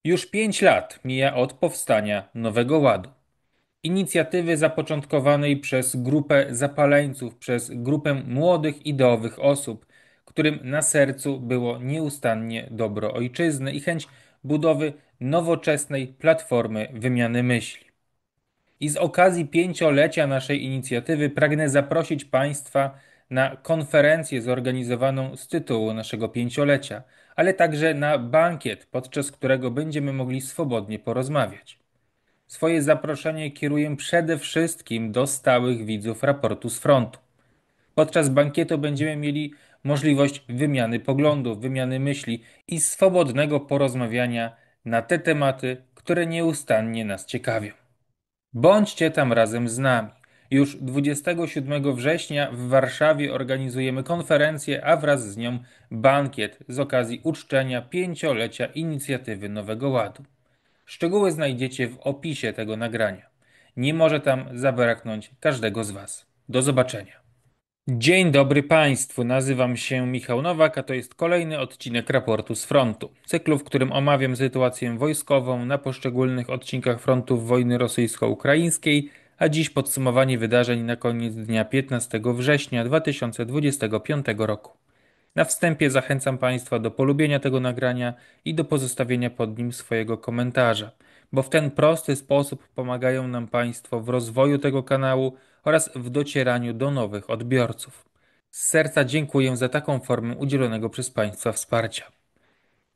Już 5 lat mija od powstania Nowego Ładu. Inicjatywy zapoczątkowanej przez grupę zapaleńców, przez grupę młodych, ideowych osób, którym na sercu było nieustannie dobro ojczyzny i chęć budowy nowoczesnej platformy wymiany myśli. I z okazji 5-lecia naszej inicjatywy pragnę zaprosić Państwa na konferencję zorganizowaną z tytułu naszego 5-lecia, ale także na bankiet, podczas którego będziemy mogli swobodnie porozmawiać. Swoje zaproszenie kieruję przede wszystkim do stałych widzów raportu z frontu. Podczas bankietu będziemy mieli możliwość wymiany poglądów, wymiany myśli i swobodnego porozmawiania na te tematy, które nieustannie nas ciekawią. Bądźcie tam razem z nami. Już 27 września w Warszawie organizujemy konferencję, a wraz z nią bankiet z okazji uczczenia 5-lecia inicjatywy Nowego Ładu. Szczegóły znajdziecie w opisie tego nagrania. Nie może tam zabraknąć każdego z Was. Do zobaczenia. Dzień dobry Państwu, nazywam się Michał Nowak, a to jest kolejny odcinek raportu z frontu. Cyklu, w którym omawiam sytuację wojskową na poszczególnych odcinkach frontów wojny rosyjsko-ukraińskiej, a dziś podsumowanie wydarzeń na koniec dnia 15 września 2025 roku. Na wstępie zachęcam Państwa do polubienia tego nagrania i do pozostawienia pod nim swojego komentarza, bo w ten prosty sposób pomagają nam Państwo w rozwoju tego kanału oraz w docieraniu do nowych odbiorców. Z serca dziękuję za taką formę udzielonego przez Państwa wsparcia.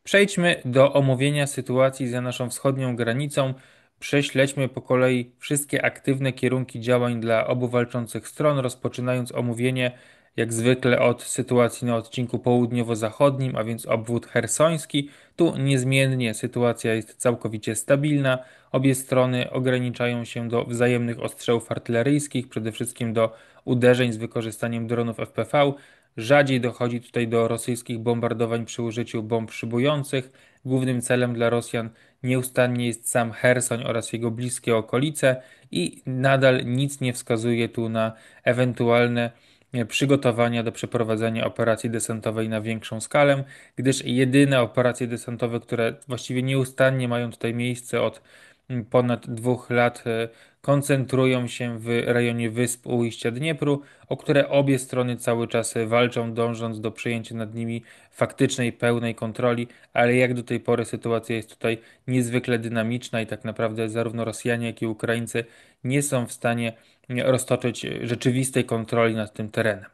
Przejdźmy do omówienia sytuacji za naszą wschodnią granicą. Prześledźmy po kolei wszystkie aktywne kierunki działań dla obu walczących stron, rozpoczynając omówienie jak zwykle od sytuacji na odcinku południowo-zachodnim, a więc obwód chersoński. Tu niezmiennie sytuacja jest całkowicie stabilna. Obie strony ograniczają się do wzajemnych ostrzałów artyleryjskich, przede wszystkim do uderzeń z wykorzystaniem dronów FPV. Rzadziej dochodzi tutaj do rosyjskich bombardowań przy użyciu bomb szybujących. Głównym celem dla Rosjan nieustannie jest sam Chersoń oraz jego bliskie okolice i nadal nic nie wskazuje tu na ewentualne przygotowania do przeprowadzenia operacji desantowej na większą skalę, gdyż jedyne operacje desantowe, które właściwie nieustannie mają tutaj miejsce od ponad 2 lat, koncentrują się w rejonie wysp u ujścia Dniepru, o które obie strony cały czas walczą, dążąc do przejęcia nad nimi faktycznej, pełnej kontroli, ale jak do tej pory sytuacja jest tutaj niezwykle dynamiczna i tak naprawdę zarówno Rosjanie, jak i Ukraińcy nie są w stanie roztoczyć rzeczywistej kontroli nad tym terenem.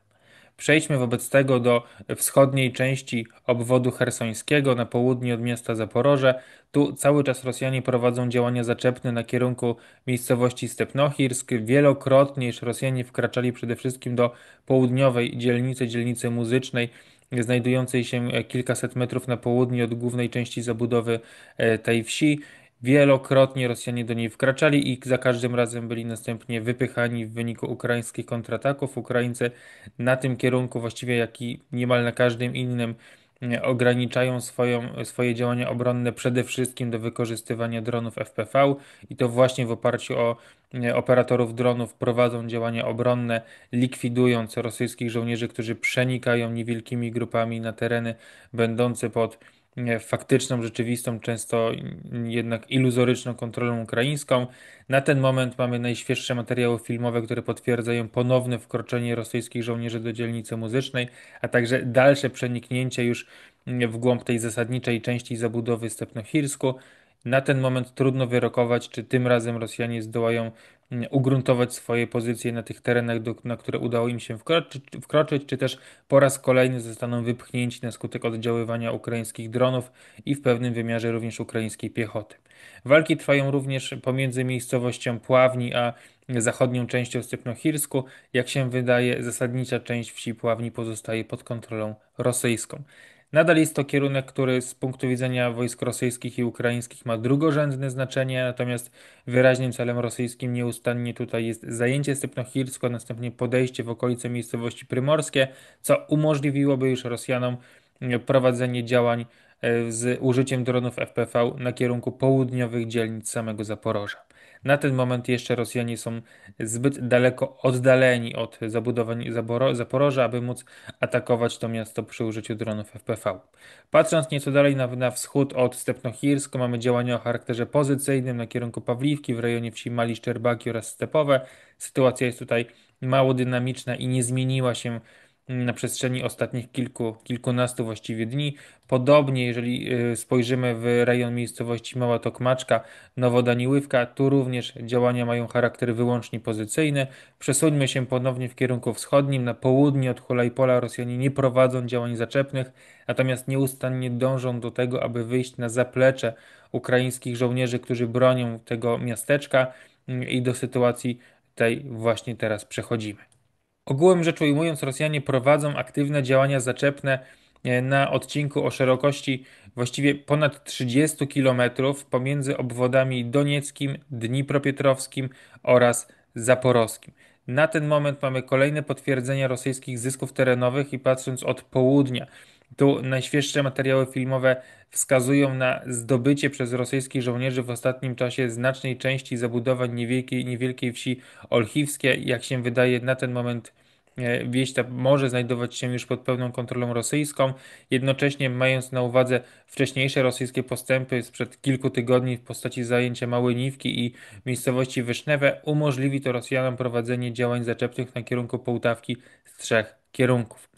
Przejdźmy wobec tego do wschodniej części obwodu chersońskiego na południe od miasta Zaporoże. Tu cały czas Rosjanie prowadzą działania zaczepne na kierunku miejscowości Stepnohirsk. Wielokrotnie już Rosjanie wkraczali przede wszystkim do południowej dzielnicy muzycznej, znajdującej się kilkaset metrów na południe od głównej części zabudowy tej wsi. Wielokrotnie Rosjanie do niej wkraczali i za każdym razem byli następnie wypychani w wyniku ukraińskich kontrataków. Ukraińcy na tym kierunku, właściwie jak i niemal na każdym innym, ograniczają swoje działania obronne przede wszystkim do wykorzystywania dronów FPV i to właśnie w oparciu o operatorów dronów prowadzą działania obronne, likwidując rosyjskich żołnierzy, którzy przenikają niewielkimi grupami na tereny będące pod faktyczną, rzeczywistą, często jednak iluzoryczną kontrolą ukraińską. Na ten moment mamy najświeższe materiały filmowe, które potwierdzają ponowne wkroczenie rosyjskich żołnierzy do dzielnicy muzycznej, a także dalsze przeniknięcie już w głąb tej zasadniczej części zabudowy Stepnohirsku. Na ten moment trudno wyrokować, czy tym razem Rosjanie zdołają ugruntować swoje pozycje na tych terenach, na które udało im się wkroczyć, czy też po raz kolejny zostaną wypchnięci na skutek oddziaływania ukraińskich dronów i w pewnym wymiarze również ukraińskiej piechoty. Walki trwają również pomiędzy miejscowością Pławni a zachodnią częścią Stepnohirsku. Jak się wydaje, zasadnicza część wsi Pławni pozostaje pod kontrolą rosyjską. Nadal jest to kierunek, który z punktu widzenia wojsk rosyjskich i ukraińskich ma drugorzędne znaczenie, natomiast wyraźnym celem rosyjskim nieustannie tutaj jest zajęcie Stepnohirsko, a następnie podejście w okolice miejscowości Prymorskie, co umożliwiłoby już Rosjanom prowadzenie działań z użyciem dronów FPV na kierunku południowych dzielnic samego Zaporoża. Na ten moment jeszcze Rosjanie są zbyt daleko oddaleni od zabudowań Zaporoża, aby móc atakować to miasto przy użyciu dronów FPV. Patrząc nieco dalej na wschód od Stepnohirsk, mamy działania o charakterze pozycyjnym na kierunku Pawliwki w rejonie wsi Mali Szczerbaki oraz Stepowe. Sytuacja jest tutaj mało dynamiczna i nie zmieniła się na przestrzeni ostatnich kilkunastu właściwie dni. Podobnie, jeżeli spojrzymy w rejon miejscowości Mała Tokmaczka, Nowodaniływka, tu również działania mają charakter wyłącznie pozycyjny. Przesuńmy się ponownie w kierunku wschodnim. Na południe od Hulajpola Rosjanie nie prowadzą działań zaczepnych, natomiast nieustannie dążą do tego, aby wyjść na zaplecze ukraińskich żołnierzy, którzy bronią tego miasteczka i do sytuacji tej właśnie teraz przechodzimy. Ogółem rzecz ujmując, Rosjanie prowadzą aktywne działania zaczepne na odcinku o szerokości właściwie ponad 30 kilometrów pomiędzy obwodami donieckim, dnipropietrowskim oraz zaporowskim. Na ten moment mamy kolejne potwierdzenia rosyjskich zysków terenowych i patrząc od południa, tu najświeższe materiały filmowe wskazują na zdobycie przez rosyjskich żołnierzy w ostatnim czasie znacznej części zabudowań niewielkiej wsi Olchiwskie. Jak się wydaje, na ten moment wieś ta może znajdować się już pod pełną kontrolą rosyjską, jednocześnie mając na uwadze wcześniejsze rosyjskie postępy sprzed kilku tygodni w postaci zajęcia Małyniwki i miejscowości Wysznewe, umożliwi to Rosjanom prowadzenie działań zaczepnych na kierunku Połtawki z trzech kierunków.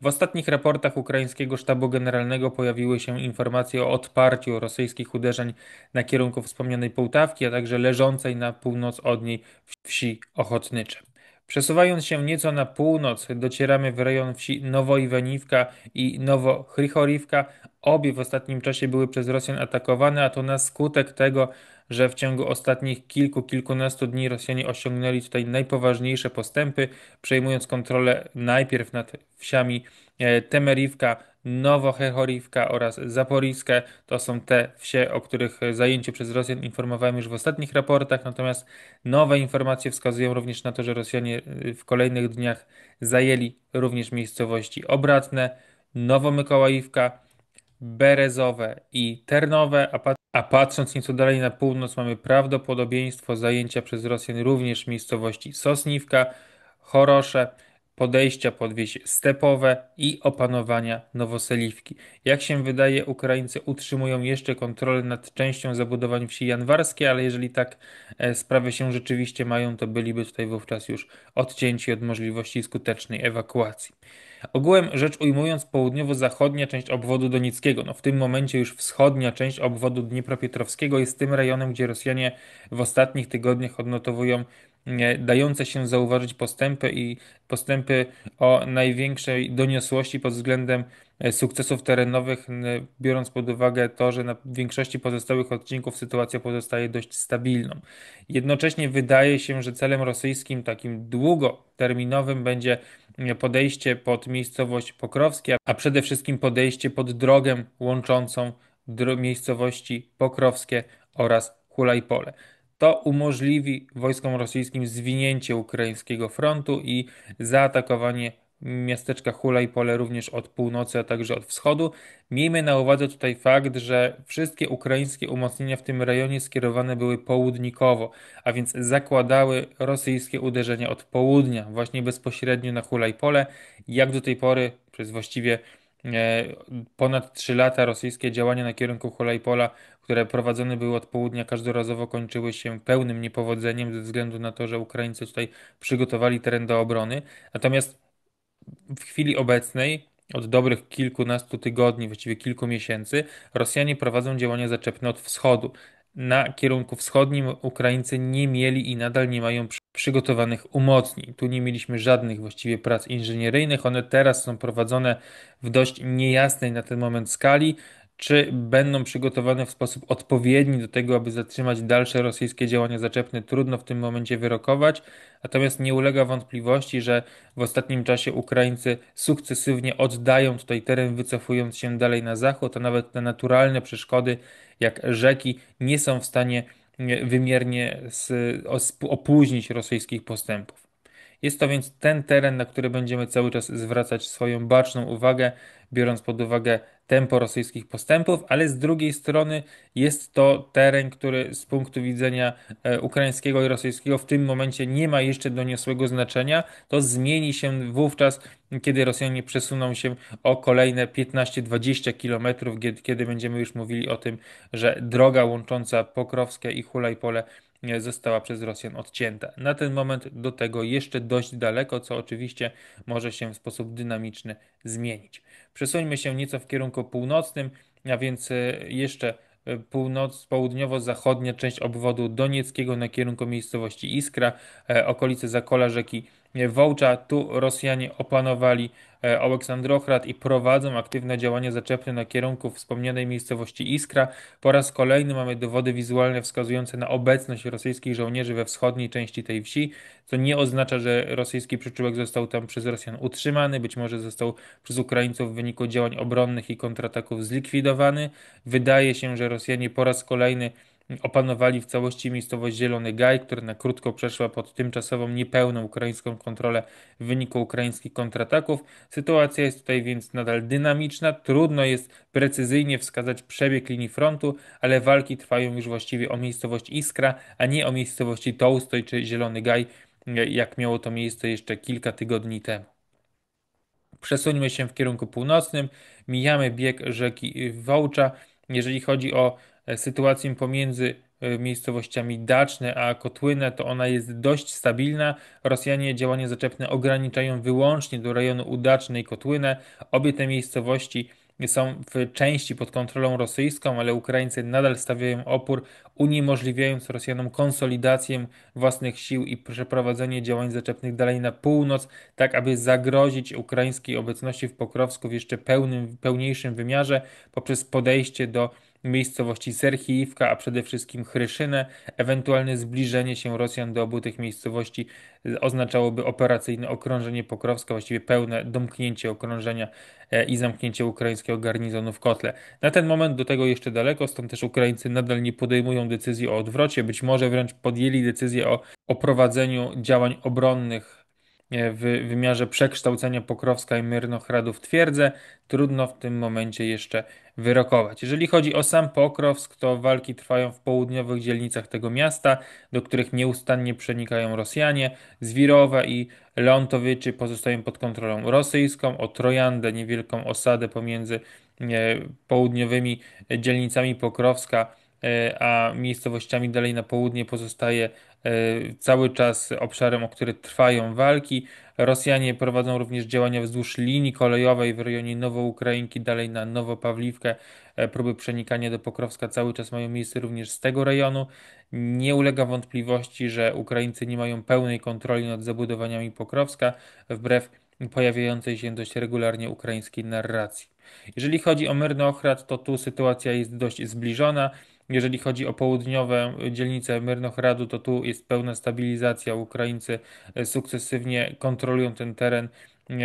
W ostatnich raportach ukraińskiego sztabu generalnego pojawiły się informacje o odparciu rosyjskich uderzeń na kierunku wspomnianej Połtawki, a także leżącej na północ od niej wsi Ochotnicze. Przesuwając się nieco na północ, docieramy w rejon wsi Nowoiwaniwka i Nowochrychorivka. Obie w ostatnim czasie były przez Rosjan atakowane, a to na skutek tego, że w ciągu ostatnich kilkunastu dni Rosjanie osiągnęli tutaj najpoważniejsze postępy, przejmując kontrolę najpierw nad wsiami Temeriwka, Nowochrychorivka oraz Zaporiskie. To są te wsie, o których zajęciu przez Rosjan informowałem już w ostatnich raportach, natomiast nowe informacje wskazują również na to, że Rosjanie w kolejnych dniach zajęli również miejscowości Obratne, Nowomykołajówka, Berezowe i Ternowe, a patrząc nieco dalej na północ mamy prawdopodobieństwo zajęcia przez Rosjan również miejscowości Sosniwka, Chorosze, podejścia pod wieś Stepowe i opanowania Nowoseliwki. Jak się wydaje, Ukraińcy utrzymują jeszcze kontrolę nad częścią zabudowań wsi Janwarskie, ale jeżeli tak sprawy się rzeczywiście mają, to byliby tutaj wówczas już odcięci od możliwości skutecznej ewakuacji. Ogółem rzecz ujmując, południowo-zachodnia część obwodu donickiego, no w tym momencie już wschodnia część obwodu dniepropietrowskiego jest tym rejonem, gdzie Rosjanie w ostatnich tygodniach odnotowują dające się zauważyć postępy o największej doniosłości pod względem sukcesów terenowych, biorąc pod uwagę to, że na większości pozostałych odcinków sytuacja pozostaje dość stabilną. Jednocześnie wydaje się, że celem rosyjskim takim długoterminowym będzie podejście pod miejscowość Pokrowskie, a przede wszystkim podejście pod drogę łączącą miejscowości Pokrowskie oraz Hulajpole. To umożliwi wojskom rosyjskim zwinięcie ukraińskiego frontu i zaatakowanie miasteczka Hulajpole również od północy, a także od wschodu. Miejmy na uwadze tutaj fakt, że wszystkie ukraińskie umocnienia w tym rejonie skierowane były południkowo, a więc zakładały rosyjskie uderzenia od południa, właśnie bezpośrednio na Hulajpole. Jak do tej pory, przez właściwie ponad 3 lata rosyjskie działania na kierunku Hulajpola, które prowadzone były od południa, każdorazowo kończyły się pełnym niepowodzeniem ze względu na to, że Ukraińcy tutaj przygotowali teren do obrony. Natomiast w chwili obecnej, od dobrych kilkunastu tygodni, właściwie kilku miesięcy, Rosjanie prowadzą działania zaczepne od wschodu. Na kierunku wschodnim Ukraińcy nie mieli i nadal nie mają przygotowanych umocnień. Tu nie mieliśmy żadnych właściwie prac inżynieryjnych. One teraz są prowadzone w dość niejasnej na ten moment skali. Czy będą przygotowane w sposób odpowiedni do tego, aby zatrzymać dalsze rosyjskie działania zaczepne, trudno w tym momencie wyrokować. Natomiast nie ulega wątpliwości, że w ostatnim czasie Ukraińcy sukcesywnie oddają tutaj teren, wycofując się dalej na zachód, a nawet te naturalne przeszkody, jak rzeki, nie są w stanie wymiernie opóźnić rosyjskich postępów. Jest to więc ten teren, na który będziemy cały czas zwracać swoją baczną uwagę, biorąc pod uwagę tempo rosyjskich postępów, ale z drugiej strony jest to teren, który z punktu widzenia ukraińskiego i rosyjskiego w tym momencie nie ma jeszcze doniosłego znaczenia. To zmieni się wówczas, kiedy Rosjanie przesuną się o kolejne 15-20 kilometrów, kiedy będziemy już mówili o tym, że droga łącząca Pokrowskie i Hulajpole została przez Rosjan odcięta. Na ten moment do tego jeszcze dość daleko, co oczywiście może się w sposób dynamiczny zmienić. Przesuńmy się nieco w kierunku północnym, a więc jeszcze południowo-zachodnia część obwodu donieckiego na kierunku miejscowości Iskra, okolice Zakola rzeki Wołcza. Tu Rosjanie opanowali Aleksandrowgrad i prowadzą aktywne działania zaczepne na kierunku wspomnianej miejscowości Iskra. Po raz kolejny mamy dowody wizualne wskazujące na obecność rosyjskich żołnierzy we wschodniej części tej wsi, co nie oznacza, że rosyjski przyczółek został tam przez Rosjan utrzymany, być może został przez Ukraińców w wyniku działań obronnych i kontrataków zlikwidowany. Wydaje się, że Rosjanie po raz kolejny opanowali w całości miejscowość Zielony Gaj, która na krótko przeszła pod tymczasową niepełną ukraińską kontrolę w wyniku ukraińskich kontrataków. Sytuacja jest tutaj więc nadal dynamiczna, trudno jest precyzyjnie wskazać przebieg linii frontu, ale walki trwają już właściwie o miejscowość Iskra, a nie o miejscowości Tołstoj czy Zielony Gaj, jak miało to miejsce jeszcze kilka tygodni temu. Przesuńmy się w kierunku północnym, mijamy bieg rzeki Wołcza. Jeżeli chodzi o sytuację pomiędzy miejscowościami Daczne a Kotłynę, to ona jest dość stabilna. Rosjanie działania zaczepne ograniczają wyłącznie do rejonu Udacznej i Kotłynę. Obie te miejscowości są w części pod kontrolą rosyjską, ale Ukraińcy nadal stawiają opór, uniemożliwiając Rosjanom konsolidację własnych sił i przeprowadzenie działań zaczepnych dalej na północ, tak aby zagrozić ukraińskiej obecności w Pokrowsku w jeszcze pełniejszym wymiarze poprzez podejście do miejscowości Serhiivka, a przede wszystkim Chryszynę. Ewentualne zbliżenie się Rosjan do obu tych miejscowości oznaczałoby operacyjne okrążenie Pokrowska, właściwie pełne domknięcie okrążenia i zamknięcie ukraińskiego garnizonu w kotle. Na ten moment do tego jeszcze daleko, stąd też Ukraińcy nadal nie podejmują decyzji o odwrocie, być może wręcz podjęli decyzję o prowadzeniu działań obronnych w wymiarze przekształcenia Pokrowska i Myrnochradu w twierdzę. Trudno w tym momencie jeszcze wyrokować. Jeżeli chodzi o sam Pokrowsk, to walki trwają w południowych dzielnicach tego miasta, do których nieustannie przenikają Rosjanie. Zwirowa i Leontowyczy pozostają pod kontrolą rosyjską. O Trojandę, niewielką osadę pomiędzy południowymi dzielnicami Pokrowska a miejscowościami dalej na południe pozostaje cały czas obszarem, o który trwają walki. Rosjanie prowadzą również działania wzdłuż linii kolejowej w rejonie Nowoukrajinki, dalej na Nowopawliwkę. Próby przenikania do Pokrowska cały czas mają miejsce również z tego rejonu. Nie ulega wątpliwości, że Ukraińcy nie mają pełnej kontroli nad zabudowaniami Pokrowska, wbrew pojawiającej się dość regularnie ukraińskiej narracji. Jeżeli chodzi o Myrnochrad, to tu sytuacja jest dość zbliżona. Jeżeli chodzi o południowe dzielnice Myrnochradu, to tu jest pełna stabilizacja. Ukraińcy sukcesywnie kontrolują ten teren.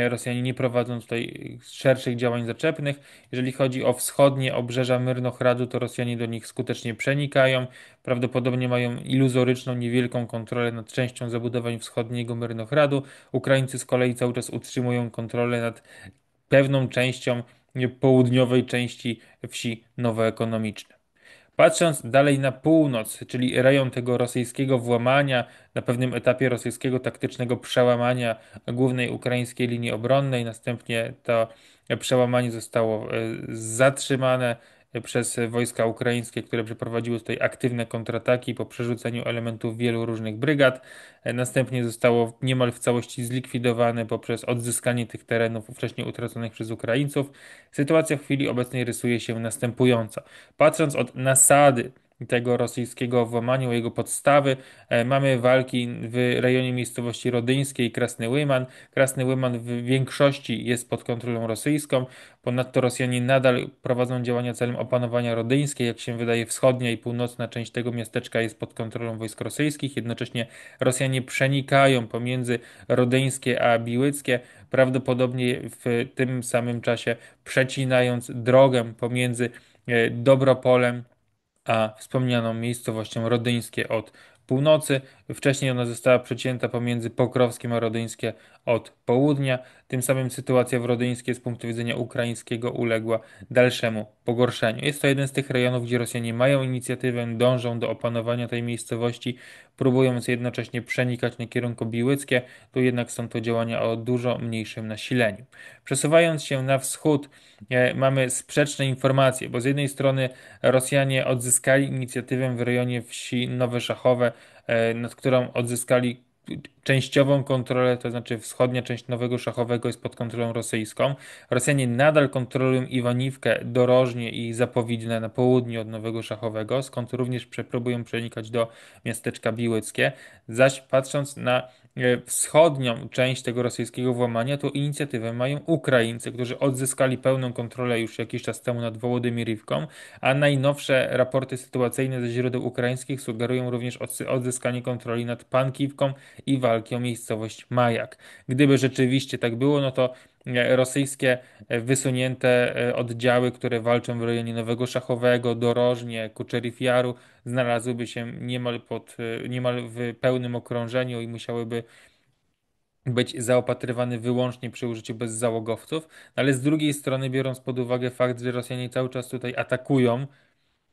Rosjanie nie prowadzą tutaj szerszych działań zaczepnych. Jeżeli chodzi o wschodnie obrzeża Myrnochradu, to Rosjanie do nich skutecznie przenikają. Prawdopodobnie mają iluzoryczną, niewielką kontrolę nad częścią zabudowań wschodniego Myrnochradu. Ukraińcy z kolei cały czas utrzymują kontrolę nad pewną częścią południowej części wsi nowoekonomicznej. Patrząc dalej na północ, czyli rejon tego rosyjskiego włamania, na pewnym etapie rosyjskiego taktycznego przełamania głównej ukraińskiej linii obronnej, następnie to przełamanie zostało zatrzymane przez wojska ukraińskie, które przeprowadziły tutaj aktywne kontrataki po przerzuceniu elementów wielu różnych brygad. Następnie zostało niemal w całości zlikwidowane poprzez odzyskanie tych terenów wcześniej utraconych przez Ukraińców. Sytuacja w chwili obecnej rysuje się następująco. Patrząc od nasady tego rosyjskiego włamania, jego podstawy, mamy walki w rejonie miejscowości rodyńskiej Krasny Łyman. Krasny Łyman w większości jest pod kontrolą rosyjską. Ponadto Rosjanie nadal prowadzą działania celem opanowania rodyńskiej. Jak się wydaje, wschodnia i północna część tego miasteczka jest pod kontrolą wojsk rosyjskich. Jednocześnie Rosjanie przenikają pomiędzy rodyńskie a biłyckie, prawdopodobnie w tym samym czasie przecinając drogę pomiędzy Dobropolem a wspomnianą miejscowością rodyńskie od północy. Wcześniej ona została przecięta pomiędzy Pokrowskiem a Rodyńskie od południa. Tym samym sytuacja w Rodyńskie z punktu widzenia ukraińskiego uległa dalszemu pogorszeniu. Jest to jeden z tych rejonów, gdzie Rosjanie mają inicjatywę, dążą do opanowania tej miejscowości, próbując jednocześnie przenikać na kierunku biłyckie. Tu jednak są to działania o dużo mniejszym nasileniu. Przesuwając się na wschód, mamy sprzeczne informacje, bo z jednej strony Rosjanie odzyskali inicjatywę w rejonie wsi Nowe Szachowe, nad którą odzyskali częściową kontrolę, to znaczy wschodnia część Nowego Szachowego jest pod kontrolą rosyjską. Rosjanie nadal kontrolują Iwaniwkę, Dorożnie i Zapowidne na południu od Nowego Szachowego, skąd również próbują przenikać do miasteczka Biłyckie. Zaś patrząc na wschodnią część tego rosyjskiego włamania, to inicjatywę mają Ukraińcy, którzy odzyskali pełną kontrolę już jakiś czas temu nad Wołodymirivką, a najnowsze raporty sytuacyjne ze źródeł ukraińskich sugerują również odzyskanie kontroli nad Pankiwką i walki o miejscowość Majak. Gdyby rzeczywiście tak było, no to rosyjskie wysunięte oddziały, które walczą w rejonie Nowego Szachowego, Dorożnie, Kuczeryw Jaru, znalazłyby się niemal w pełnym okrążeniu i musiałyby być zaopatrywane wyłącznie przy użyciu bezzałogowców, ale z drugiej strony, biorąc pod uwagę fakt, że Rosjanie cały czas tutaj atakują,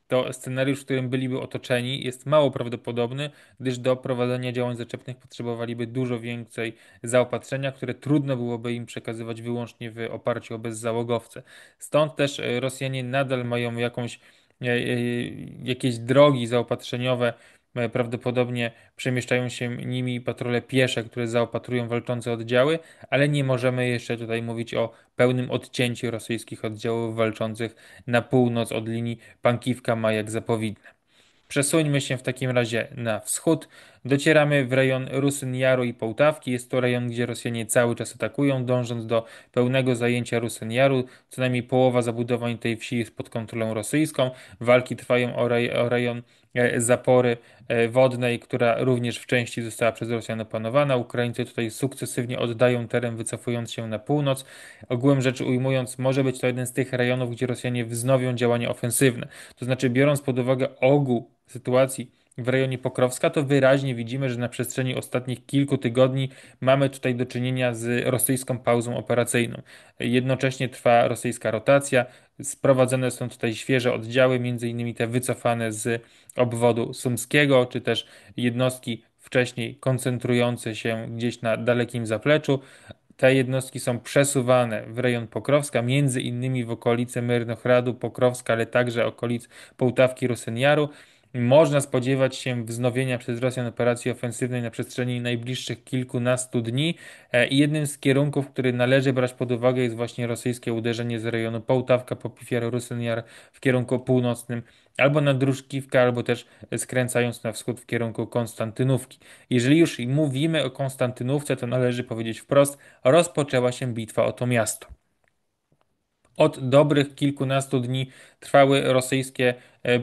to scenariusz, w którym byliby otoczeni, jest mało prawdopodobny, gdyż do prowadzenia działań zaczepnych potrzebowaliby dużo więcej zaopatrzenia, które trudno byłoby im przekazywać wyłącznie w oparciu o bezzałogowce. Stąd też Rosjanie nadal mają jakieś drogi zaopatrzeniowe. Prawdopodobnie przemieszczają się nimi patrole piesze, które zaopatrują walczące oddziały, ale nie możemy jeszcze tutaj mówić o pełnym odcięciu rosyjskich oddziałów walczących na północ od linii Pankiwka, Majak, Zapowidne. Przesuńmy się w takim razie na wschód. Docieramy w rejon Rusyn Jaru i Połtawki. Jest to rejon, gdzie Rosjanie cały czas atakują, dążąc do pełnego zajęcia Rusyn Jaru. Co najmniej połowa zabudowań tej wsi jest pod kontrolą rosyjską. Walki trwają o rejon zapory wodnej, która również w części została przez Rosjan opanowana. Ukraińcy tutaj sukcesywnie oddają teren, wycofując się na północ. Ogółem rzeczy ujmując, może być to jeden z tych rejonów, gdzie Rosjanie wznowią działania ofensywne. To znaczy, biorąc pod uwagę ogół sytuacji w rejonie Pokrowska, to wyraźnie widzimy, że na przestrzeni ostatnich kilku tygodni mamy tutaj do czynienia z rosyjską pauzą operacyjną. Jednocześnie trwa rosyjska rotacja, sprowadzone są tutaj świeże oddziały, między innymi te wycofane z obwodu sumskiego, czy też jednostki wcześniej koncentrujące się gdzieś na dalekim zapleczu. Te jednostki są przesuwane w rejon Pokrowska, między innymi w okolice Myrnochradu, Pokrowska, ale także okolic Połtawki, Rosyniaru. Można spodziewać się wznowienia przez Rosjan operacji ofensywnej na przestrzeni najbliższych kilkunastu dni i jednym z kierunków, który należy brać pod uwagę jest właśnie rosyjskie uderzenie z rejonu Połtawka, Popifiar, Rusyniar w kierunku północnym albo na Drużkiwkę, albo też skręcając na wschód w kierunku Konstantynówki. Jeżeli już mówimy o Konstantynówce, to należy powiedzieć wprost, rozpoczęła się bitwa o to miasto. Od dobrych kilkunastu dni trwały rosyjskie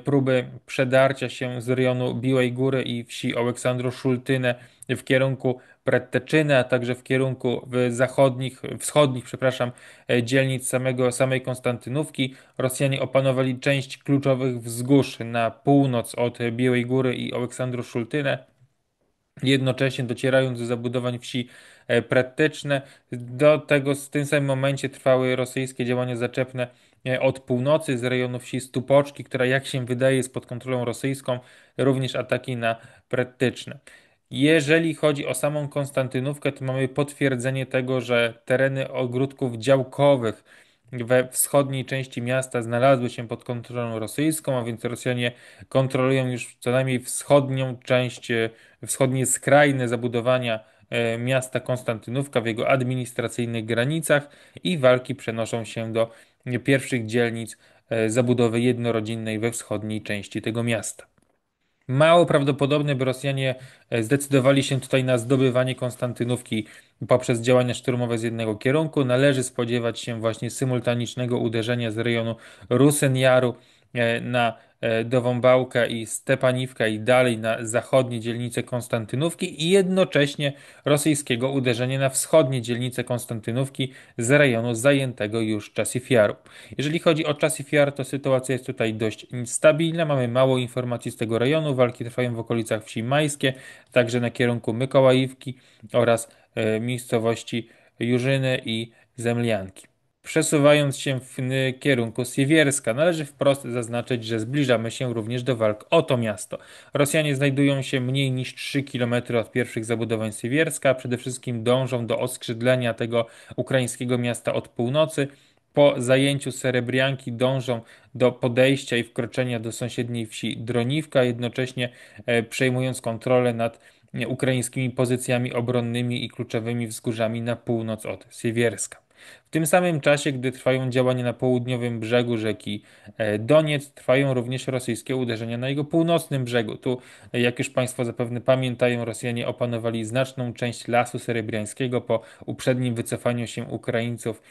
próby przedarcia się z rejonu Biłej Góry i wsi Aleksandro-Szultynę w kierunku Pretteczyny, a także w kierunku wschodnich, przepraszam, dzielnic samej Konstantynówki. Rosjanie opanowali część kluczowych wzgórz na północ od Białej Góry i Aleksandro-Szultynę, jednocześnie docierając do zabudowań wsi praktyczne. Do tego w tym samym momencie trwały rosyjskie działania zaczepne od północy z rejonu wsi Stupoczki, która jak się wydaje jest pod kontrolą rosyjską, również ataki na praktyczne. Jeżeli chodzi o samą Konstantynówkę, to mamy potwierdzenie tego, że tereny ogródków działkowych we wschodniej części miasta znalazły się pod kontrolą rosyjską, a więc Rosjanie kontrolują już co najmniej wschodnią część, wschodnie skrajne zabudowania miasta Konstantynówka w jego administracyjnych granicach i walki przenoszą się do pierwszych dzielnic zabudowy jednorodzinnej we wschodniej części tego miasta. Mało prawdopodobne, by Rosjanie zdecydowali się tutaj na zdobywanie Konstantynówki poprzez działania szturmowe z jednego kierunku. Należy spodziewać się właśnie symultanicznego uderzenia z rejonu Rusen Jaru na do Wąbałka i Stepaniwka i dalej na zachodnie dzielnice Konstantynówki i jednocześnie rosyjskiego uderzenia na wschodnie dzielnice Konstantynówki z rejonu zajętego już Czasifiaru. Jeżeli chodzi o Czasifiar, to sytuacja jest tutaj dość stabilna. Mamy mało informacji z tego rejonu. Walki trwają w okolicach wsi Majskie, także na kierunku Mykołajówki oraz miejscowości Jurzyny i Zemlianki. Przesuwając się w kierunku Siewierska, należy wprost zaznaczyć, że zbliżamy się również do walk o to miasto. Rosjanie znajdują się mniej niż 3 km od pierwszych zabudowań Siewierska, a przede wszystkim dążą do oskrzydlenia tego ukraińskiego miasta od północy. Po zajęciu Serebrianki dążą do podejścia i wkroczenia do sąsiedniej wsi Droniwka, jednocześnie przejmując kontrolę nad ukraińskimi pozycjami obronnymi i kluczowymi wzgórzami na północ od Siewierska. W tym samym czasie, gdy trwają działania na południowym brzegu rzeki Doniec, trwają również rosyjskie uderzenia na jego północnym brzegu. Tu, jak już Państwo zapewne pamiętają, Rosjanie opanowali znaczną część lasu serebriańskiego po uprzednim wycofaniu się Ukraińców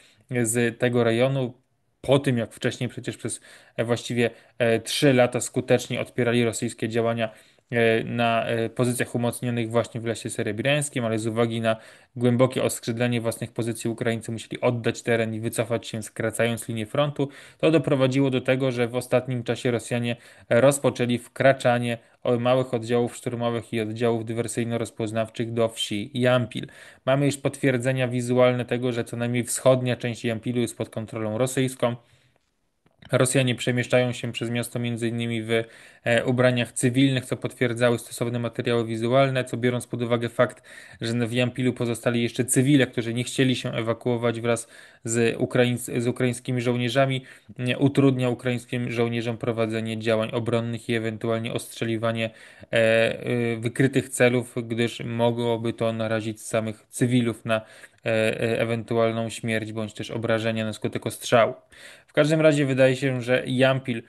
z tego rejonu. Po tym, jak wcześniej przecież przez właściwie 3 lata skutecznie odpierali rosyjskie działania na pozycjach umocnionych właśnie w lesie serebriańskim, ale z uwagi na głębokie oskrzydlenie własnych pozycji Ukraińcy musieli oddać teren i wycofać się, skracając linię frontu. To doprowadziło do tego, że w ostatnim czasie Rosjanie rozpoczęli wkraczanie małych oddziałów szturmowych i oddziałów dywersyjno-rozpoznawczych do wsi Jampil. Mamy już potwierdzenia wizualne tego, że co najmniej wschodnia część Jampilu jest pod kontrolą rosyjską. Rosjanie przemieszczają się przez miasto m.in. w ubraniach cywilnych, co potwierdzały stosowne materiały wizualne, co biorąc pod uwagę fakt, że w Jampilu pozostali jeszcze cywile, którzy nie chcieli się ewakuować wraz z ukraińskimi żołnierzami, utrudnia ukraińskim żołnierzom prowadzenie działań obronnych i ewentualnie ostrzeliwanie wykrytych celów, gdyż mogłoby to narazić samych cywilów na ewentualną śmierć bądź też obrażenia na skutek ostrzału. W każdym razie wydaje się, że Jampil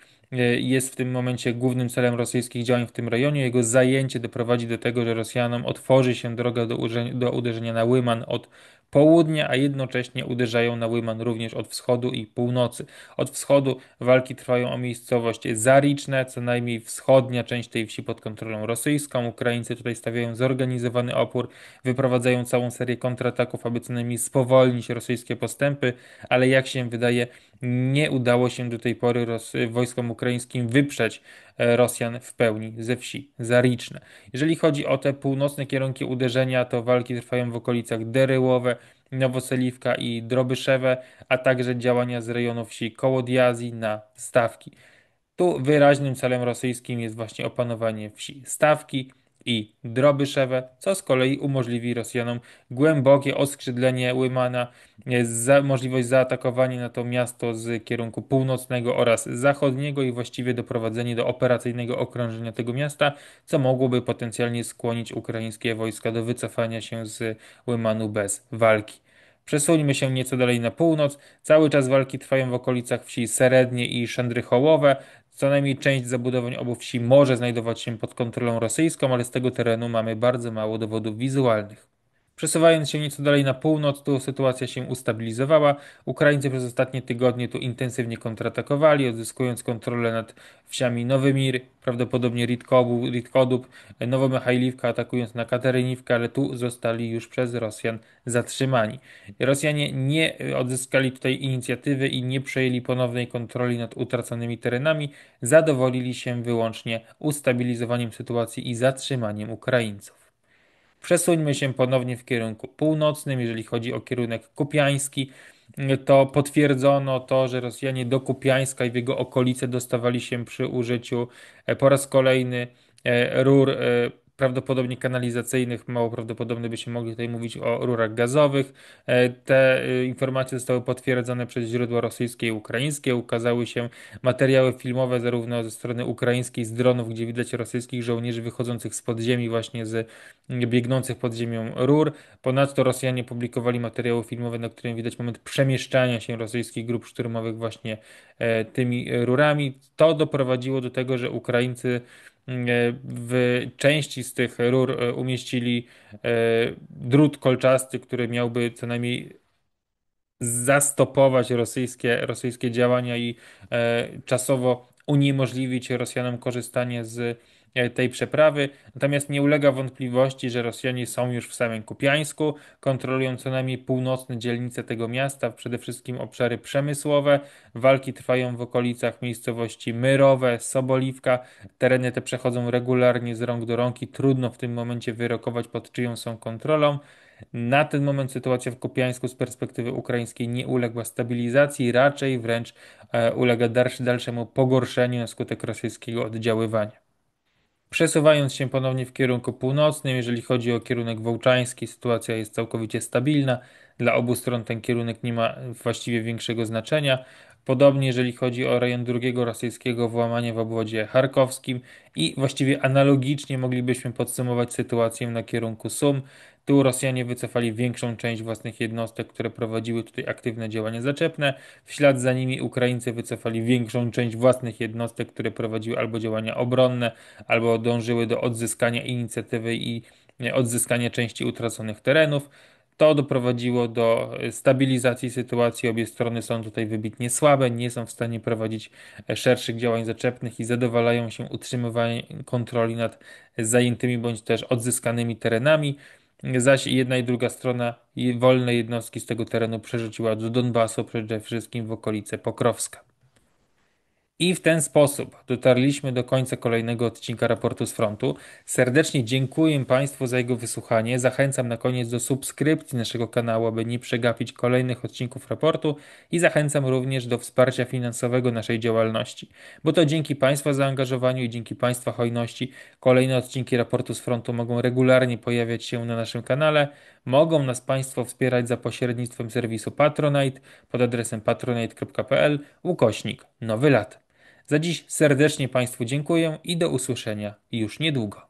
jest w tym momencie głównym celem rosyjskich działań w tym rejonie. Jego zajęcie doprowadzi do tego, że Rosjanom otworzy się droga do uderzenia na Lyman od południa, a jednocześnie uderzają na Lyman również od wschodu i północy. Od wschodu walki trwają o miejscowość Zariczne, co najmniej wschodnia część tej wsi pod kontrolą rosyjską. Ukraińcy tutaj stawiają zorganizowany opór, wyprowadzają całą serię kontrataków, aby co najmniej spowolnić rosyjskie postępy, ale jak się wydaje, nie udało się do tej pory wojskom ukraińskim wyprzeć Rosjan w pełni ze wsi Zariczne. Jeżeli chodzi o te północne kierunki uderzenia, to walki trwają w okolicach Deryłowe, Nowoseliwka i Drobyszewe, a także działania z rejonu wsi Kołodiazji na Stawki. Tu wyraźnym celem rosyjskim jest właśnie opanowanie wsi Stawki i Drobyszewe, co z kolei umożliwi Rosjanom głębokie oskrzydlenie Łymana, możliwość zaatakowania na to miasto z kierunku północnego oraz zachodniego i właściwie doprowadzenie do operacyjnego okrążenia tego miasta, co mogłoby potencjalnie skłonić ukraińskie wojska do wycofania się z Łymanu bez walki. Przesuńmy się nieco dalej na północ. Cały czas walki trwają w okolicach wsi Serednie i Szendrychołowe. Co najmniej część zabudowań obu wsi może znajdować się pod kontrolą rosyjską, ale z tego terenu mamy bardzo mało dowodów wizualnych. Przesuwając się nieco dalej na północ, tu sytuacja się ustabilizowała. Ukraińcy przez ostatnie tygodnie tu intensywnie kontratakowali, odzyskując kontrolę nad wsiami Nowy Mir, prawdopodobnie Ritkodub, Nowomichajliwka, atakując na Kateryniwkę, ale tu zostali już przez Rosjan zatrzymani. Rosjanie nie odzyskali tutaj inicjatywy i nie przejęli ponownej kontroli nad utraconymi terenami, zadowolili się wyłącznie ustabilizowaniem sytuacji i zatrzymaniem Ukraińców. Przesuńmy się ponownie w kierunku północnym. Jeżeli chodzi o kierunek kupiański, to potwierdzono to, że Rosjanie do Kupiańska i w jego okolice dostawali się przy użyciu po raz kolejny rur prawdopodobnie kanalizacyjnych. Mało prawdopodobne byśmy mogli tutaj mówić o rurach gazowych. Te informacje zostały potwierdzone przez źródła rosyjskie i ukraińskie. Ukazały się materiały filmowe zarówno ze strony ukraińskiej z dronów, gdzie widać rosyjskich żołnierzy wychodzących z podziemi właśnie z biegnących pod ziemią rur. Ponadto Rosjanie publikowali materiały filmowe, na którym widać moment przemieszczania się rosyjskich grup szturmowych właśnie tymi rurami. To doprowadziło do tego, że Ukraińcy w części z tych rur umieścili drut kolczasty, który miałby co najmniej zastopować rosyjskie działania i czasowo uniemożliwić Rosjanom korzystanie z tej przeprawy. Natomiast nie ulega wątpliwości, że Rosjanie są już w samym Kupiańsku, kontrolują co najmniej północne dzielnice tego miasta, przede wszystkim obszary przemysłowe. Walki trwają w okolicach miejscowości Myrowe, Soboliwka. Tereny te przechodzą regularnie z rąk do rąk i trudno w tym momencie wyrokować, pod czyją są kontrolą. Na ten moment sytuacja w Kupiańsku z perspektywy ukraińskiej nie uległa stabilizacji, raczej wręcz ulega dalszemu pogorszeniu na skutek rosyjskiego oddziaływania. Przesuwając się ponownie w kierunku północnym, jeżeli chodzi o kierunek wołczański, sytuacja jest całkowicie stabilna. Dla obu stron ten kierunek nie ma właściwie większego znaczenia. Podobnie jeżeli chodzi o rejon drugiego rosyjskiego włamania w obwodzie charkowskim i właściwie analogicznie moglibyśmy podsumować sytuację na kierunku Sum. Tu Rosjanie wycofali większą część własnych jednostek, które prowadziły tutaj aktywne działania zaczepne. W ślad za nimi Ukraińcy wycofali większą część własnych jednostek, które prowadziły albo działania obronne, albo dążyły do odzyskania inicjatywy i odzyskania części utraconych terenów. To doprowadziło do stabilizacji sytuacji. Obie strony są tutaj wybitnie słabe, nie są w stanie prowadzić szerszych działań zaczepnych i zadowalają się utrzymywaniem kontroli nad zajętymi bądź też odzyskanymi terenami. Zaś jedna i druga strona wolne jednostki z tego terenu przerzuciła do Donbasu, przede wszystkim w okolice Pokrowska. I w ten sposób dotarliśmy do końca kolejnego odcinka raportu z frontu. Serdecznie dziękuję Państwu za jego wysłuchanie. Zachęcam na koniec do subskrypcji naszego kanału, aby nie przegapić kolejnych odcinków raportu i zachęcam również do wsparcia finansowego naszej działalności, bo to dzięki Państwa zaangażowaniu i dzięki Państwa hojności kolejne odcinki raportu z frontu mogą regularnie pojawiać się na naszym kanale. Mogą nas Państwo wspierać za pośrednictwem serwisu Patronite pod adresem patronite.pl/Nowy Lat. Za dziś serdecznie Państwu dziękuję i do usłyszenia już niedługo.